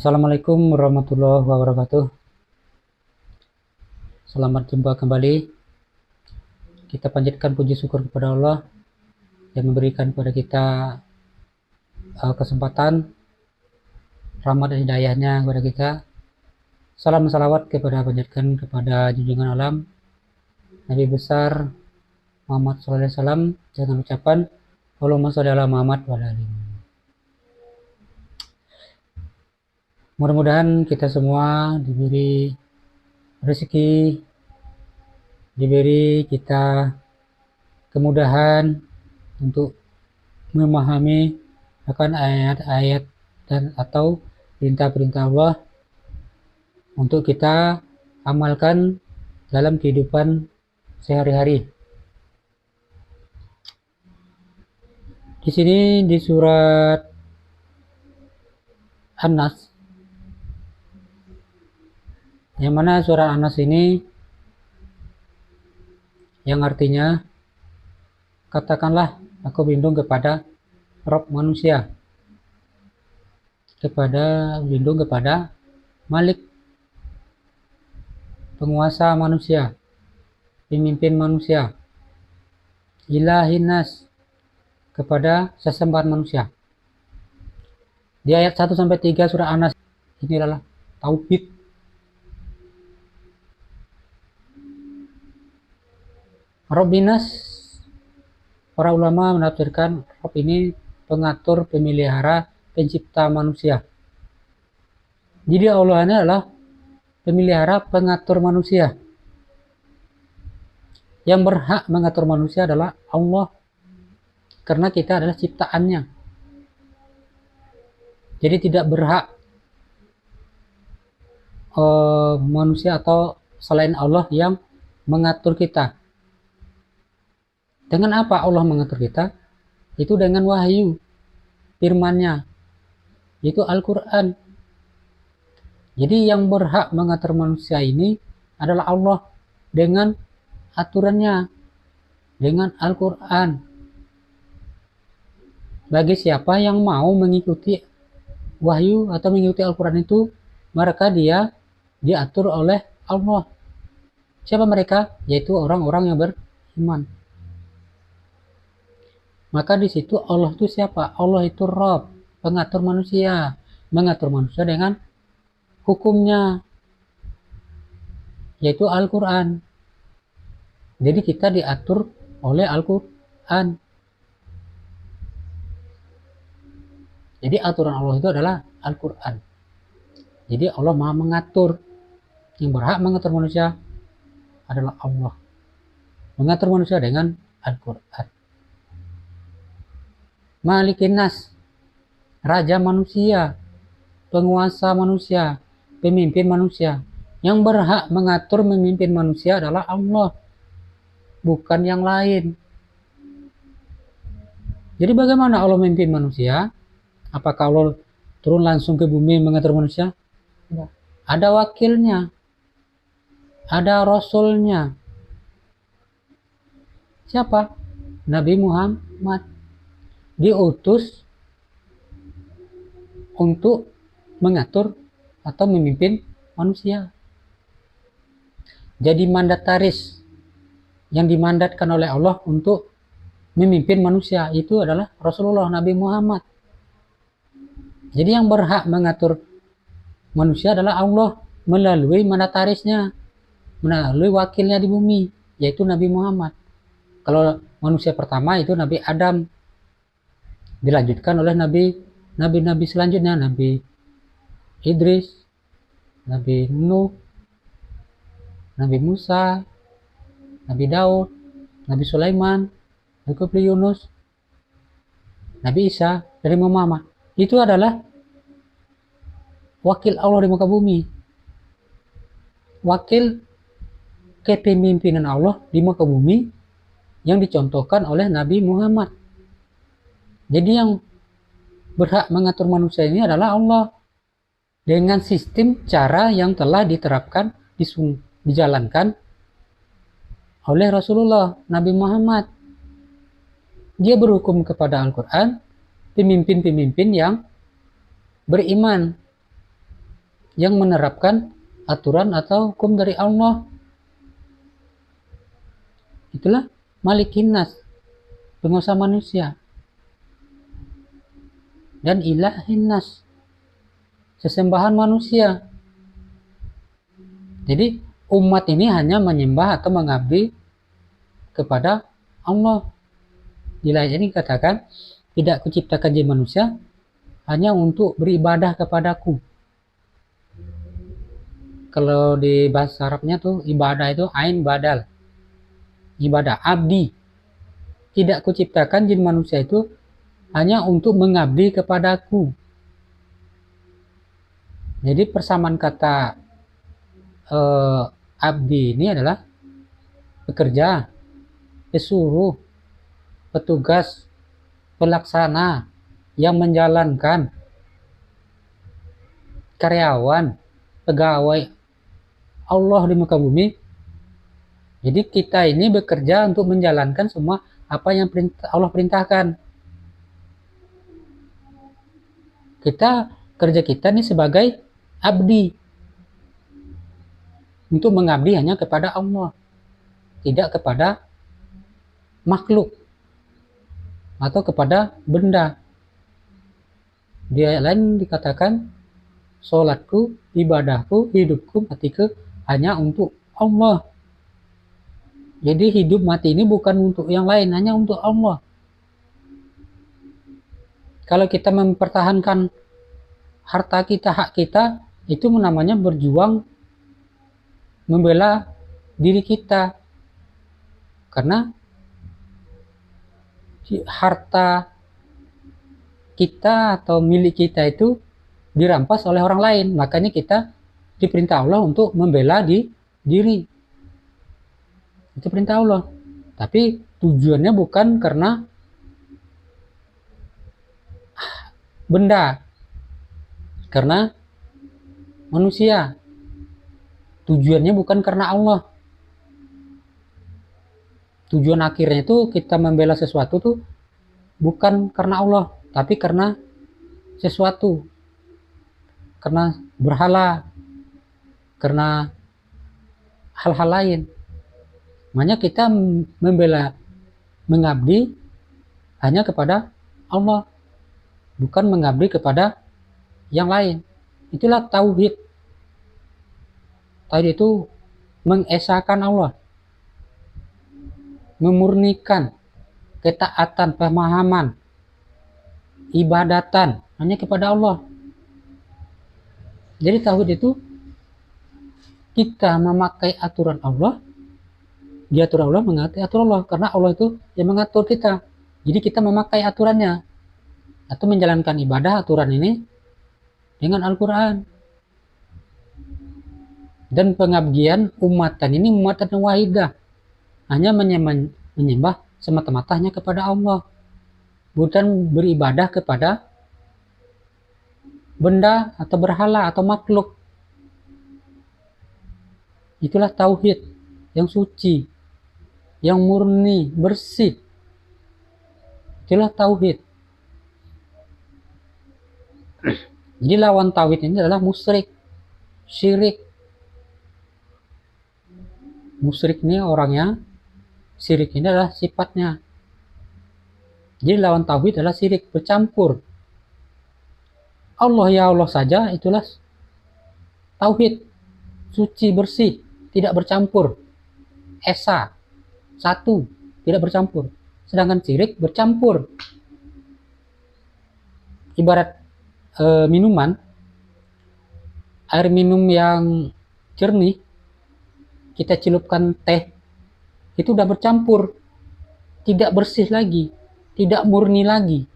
Assalamualaikum warahmatullahi wabarakatuh. Selamat jumpa kembali. Kita panjatkan puji syukur kepada Allah yang memberikan kepada kita kesempatan, rahmat dan hidayahnya kepada kita. Salam salawat panjatkan kepada junjungan alam Nabi besar Muhammad SAW dengan ucapan Allahumma sholli ala Muhammad wa ala alihi. Mudah-mudahan kita semua diberi rezeki, diberi kita kemudahan untuk memahami akan ayat-ayat dan atau perintah-perintah Allah untuk kita amalkan dalam kehidupan sehari-hari. Di sini di surat An-Nas, yang mana surat An-Nas ini yang artinya katakanlah aku berlindung kepada Rabb manusia, berlindung kepada Malik, penguasa manusia, pemimpin manusia, Ilahin Nas, kepada sesembahan manusia. Di ayat 1-3 surah An-Nas ini adalah tauhid. Rabbinas, para ulama menafsirkan Rabb ini pengatur, pemelihara, pencipta manusia. Jadi Allah ini adalah pemelihara, pengatur manusia. Yang berhak mengatur manusia adalah Allah, karena kita adalah ciptaannya. Jadi tidak berhak manusia atau selain Allah yang mengatur kita. Dengan apa Allah mengatur kita? Itu dengan wahyu, firman-Nya, yaitu Al-Quran. Jadi yang berhak mengatur manusia ini adalah Allah dengan aturannya, dengan Al-Quran. Bagi siapa yang mau mengikuti wahyu atau mengikuti Al-Quran itu, maka dia diatur oleh Allah. Siapa mereka? Yaitu orang-orang yang beriman. Maka di situ Allah itu siapa? Allah itu Rabb, pengatur manusia, mengatur manusia dengan hukumnya, yaitu Al-Quran. Jadi kita diatur oleh Al-Quran. Jadi aturan Allah itu adalah Al-Quran. Jadi Allah Maha mengatur. Yang berhak mengatur manusia adalah Allah. Mengatur manusia dengan Al-Quran. Malikin Nas, raja manusia, penguasa manusia, pemimpin manusia. Yang berhak mengatur memimpin manusia adalah Allah, bukan yang lain. Jadi bagaimana Allah memimpin manusia? Apakah Allah turun langsung ke bumi mengatur manusia? Tidak. Ada wakilnya, ada rasulnya. Siapa? Nabi Muhammad. Diutus untuk mengatur atau memimpin manusia. Jadi mandataris yang dimandatkan oleh Allah untuk memimpin manusia itu adalah Rasulullah Nabi Muhammad. Jadi yang berhak mengatur manusia adalah Allah melalui mandatarisnya, melalui wakilnya di bumi, yaitu Nabi Muhammad. Kalau manusia pertama itu Nabi Adam, dilanjutkan oleh nabi-nabi selanjutnya, Nabi Idris, Nabi Nuh, Nabi Musa, Nabi Daud, Nabi Sulaiman, Nabi Yunus, Nabi Isa, dari Muhammad. Itu adalah wakil Allah di muka bumi, wakil kepemimpinan Allah di muka bumi yang dicontohkan oleh Nabi Muhammad. Jadi yang berhak mengatur manusia ini adalah Allah dengan sistem cara yang telah diterapkan, dijalankan oleh Rasulullah Nabi Muhammad. Dia berhukum kepada Al-Quran, pemimpin-pemimpin yang beriman yang menerapkan aturan atau hukum dari Allah. Itulah Malikin Nas, penguasa manusia, dan Ilahin Nas, sesembahan manusia. Jadi umat ini hanya menyembah atau mengabdi kepada Allah. Di lain ini katakan, tidak kuciptakan jin manusia hanya untuk beribadah kepadaku. Kalau di bahasa Arabnya tuh ibadah itu ain badal, ibadah abdi. Tidak kuciptakan jin manusia itu hanya untuk mengabdi kepadaku. Jadi persamaan kata abdi ini adalah pekerja, pesuruh, petugas, pelaksana, yang menjalankan, karyawan, pegawai Allah di muka bumi. Jadi kita ini bekerja untuk menjalankan semua apa yang Allah perintahkan. Kerja kita ini sebagai abdi, untuk mengabdi hanya kepada Allah, tidak kepada makhluk atau kepada benda. Di ayat lain dikatakan, sholatku, ibadahku, hidupku, matiku hanya untuk Allah. Jadi hidup mati ini bukan untuk yang lain, hanya untuk Allah. Kalau kita mempertahankan harta kita, hak kita, itu namanya berjuang membela diri kita. Karena harta kita atau milik kita itu dirampas oleh orang lain. Makanya kita diperintah Allah untuk membela diri. Itu perintah Allah. Tapi tujuannya bukan karena benda, karena manusia. Tujuannya bukan karena Allah. Tujuan akhirnya itu kita membela sesuatu tuh bukan karena Allah, tapi karena sesuatu, karena berhala, karena hal-hal lain. Makanya kita membela, mengabdi hanya kepada Allah, bukan mengabdi kepada yang lain. Itulah tauhid. Tauhid itu mengesahkan Allah, memurnikan ketaatan, pemahaman, ibadatan hanya kepada Allah. Jadi tauhid itu kita memakai aturan Allah, diatur Allah, mengerti aturan Allah, karena Allah itu yang mengatur kita. Jadi kita memakai aturannya atau menjalankan ibadah aturan ini dengan Al-Quran. Dan pengabdian umatan ini umatan wahidah, hanya menyembah semata-mata hanya kepada Allah, bukan beribadah kepada benda atau berhala atau makhluk. Itulah tauhid yang suci, yang murni, bersih. Itulah tauhid. Jadi lawan tauhid ini adalah musyrik, syirik. Musyrik ini orangnya, syirik ini adalah sifatnya. Jadi lawan tauhid adalah syirik, bercampur. Allah ya Allah saja, itulah tauhid, suci, bersih, tidak bercampur. Esa, satu, tidak bercampur. Sedangkan syirik bercampur. Ibarat minuman, air minum yang jernih, kita celupkan teh, itu udah bercampur, tidak bersih lagi, tidak murni lagi.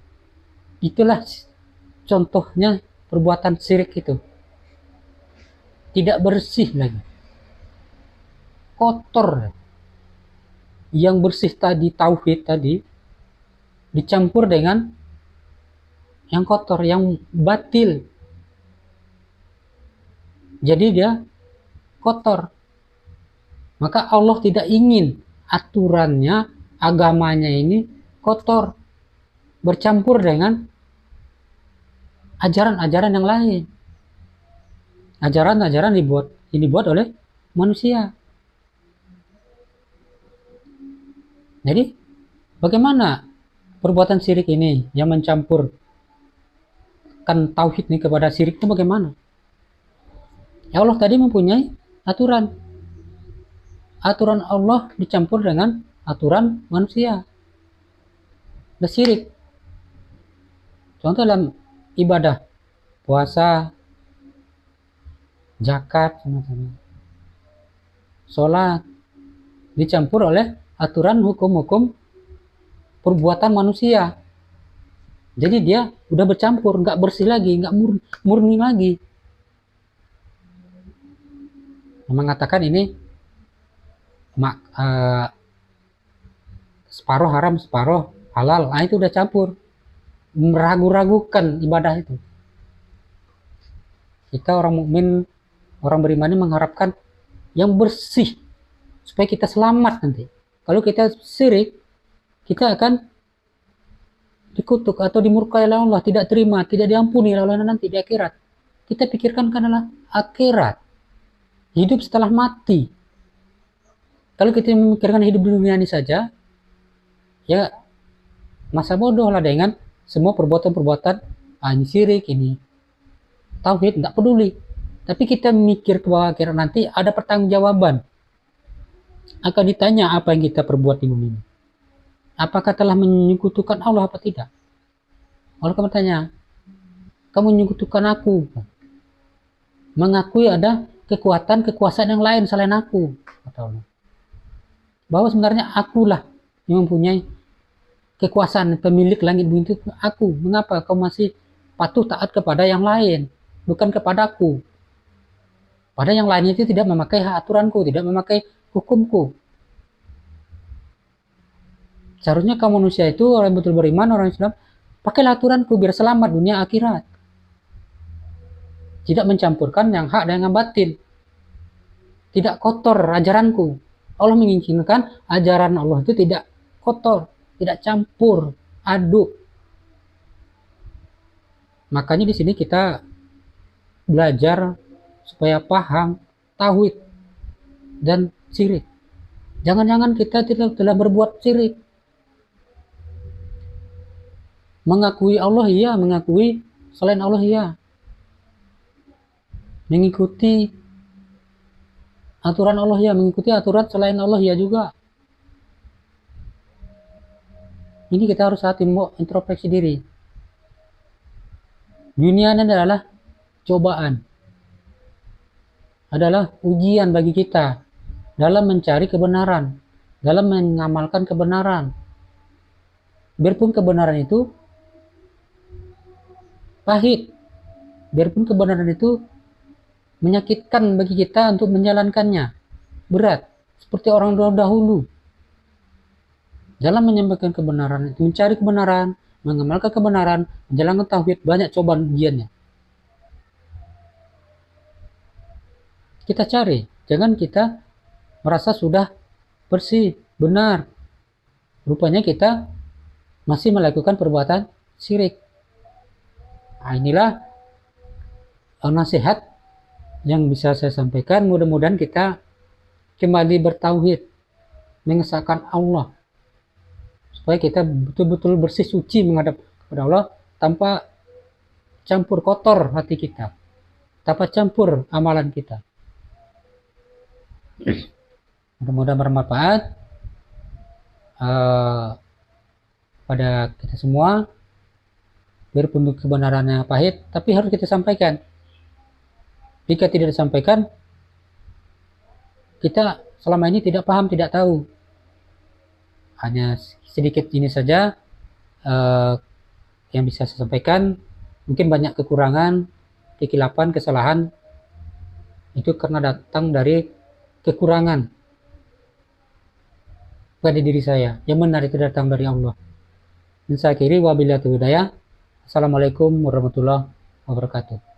Itulah contohnya perbuatan syirik itu. Tidak bersih lagi, kotor. Yang bersih tadi, tauhid tadi, dicampur dengan yang kotor, yang batil. Jadi dia kotor. Maka Allah tidak ingin aturannya, agamanya ini kotor, bercampur dengan ajaran-ajaran yang lain. Ajaran-ajaran dibuat oleh manusia. Jadi bagaimana perbuatan syirik ini yang mencampurkan tauhid ini kepada syirik itu bagaimana? Ya Allah tadi mempunyai aturan. Aturan Allah dicampur dengan aturan manusia. Dan syirik. Contoh dalam ibadah, puasa, zakat, sholat, dicampur oleh aturan hukum-hukum perbuatan manusia. Jadi dia udah bercampur, nggak bersih lagi, nggak murni lagi. Mengatakan ini separuh haram, separuh halal. Nah itu udah campur, meragu-ragukan ibadah itu. Kita orang mukmin, orang beriman ini mengharapkan yang bersih supaya kita selamat nanti. Kalau kita syirik, kita akan dikutuk atau dimurkai oleh Allah, tidak terima, tidak diampuni oleh Allah nanti di akhirat. Kita pikirkan adalah akhirat, hidup setelah mati. Kalau kita memikirkan hidup di dunia ini saja, ya masa bodoh lah dengan semua perbuatan-perbuatan ini syirik, ini tauhid, nggak peduli. Tapi kita mikir ke bawah akhirat nanti ada pertanggungjawaban. Akan ditanya apa yang kita perbuat di bumi ini. Apakah telah menyekutukan Allah apa tidak? Allah akan bertanya, kamu menyekutukan aku. Mengakui ada kekuatan, kekuasaan yang lain selain aku. Kata Allah. Bahwa sebenarnya akulah yang mempunyai kekuasaan, pemilik langit bumi itu aku. Mengapa kau masih patuh taat kepada yang lain, bukan kepadaku? Pada yang lainnya itu tidak memakai aturanku, tidak memakai hukumku. Seharusnya kaum manusia itu orang yang betul beriman, orang Islam, pakailah aturanku biar selamat dunia akhirat. Tidak mencampurkan yang hak dengan batin. Tidak kotor ajaranku. Allah menginginkan ajaran Allah itu tidak kotor, tidak campur, aduk. Makanya di sini kita belajar supaya paham tauhid dan syirik. Jangan-jangan kita telah berbuat syirik. Mengakui Allah iya, mengakui selain Allah iya. Mengikuti aturan Allah ya, mengikuti aturan selain Allah ya juga. Ini kita harus hati mau introspeksi diri. Dunia ini adalah cobaan. Adalah ujian bagi kita dalam mencari kebenaran, dalam mengamalkan kebenaran. Biarpun kebenaran itu pahit, biarpun kebenaran itu menyakitkan bagi kita untuk menjalankannya, berat, seperti orang dahulu. Dalam menyampaikan kebenaran, mencari kebenaran, mengamalkan kebenaran, menjalankan tauhid, banyak cobaan ujiannya. Kita cari, jangan kita merasa sudah bersih, benar. Rupanya kita masih melakukan perbuatan syirik. Nah, inilah nasihat yang bisa saya sampaikan. Mudah-mudahan kita kembali bertauhid, mengesahkan Allah, supaya kita betul-betul bersih suci menghadap kepada Allah tanpa campur kotor hati kita, tanpa campur amalan kita. Mudah-mudahan bermanfaat pada kita semua. Biarpun kebenarannya pahit, tapi harus kita sampaikan. Jika tidak disampaikan, kita selama ini tidak paham, tidak tahu. Hanya sedikit ini saja yang bisa saya sampaikan. Mungkin banyak kekurangan, kekilapan, kesalahan. Itu karena datang dari kekurangan pada diri saya. Yang benar itu datang dari Allah. Dan saya akhiri wabillahi taufiq hidayah. Assalamualaikum warahmatullahi wabarakatuh.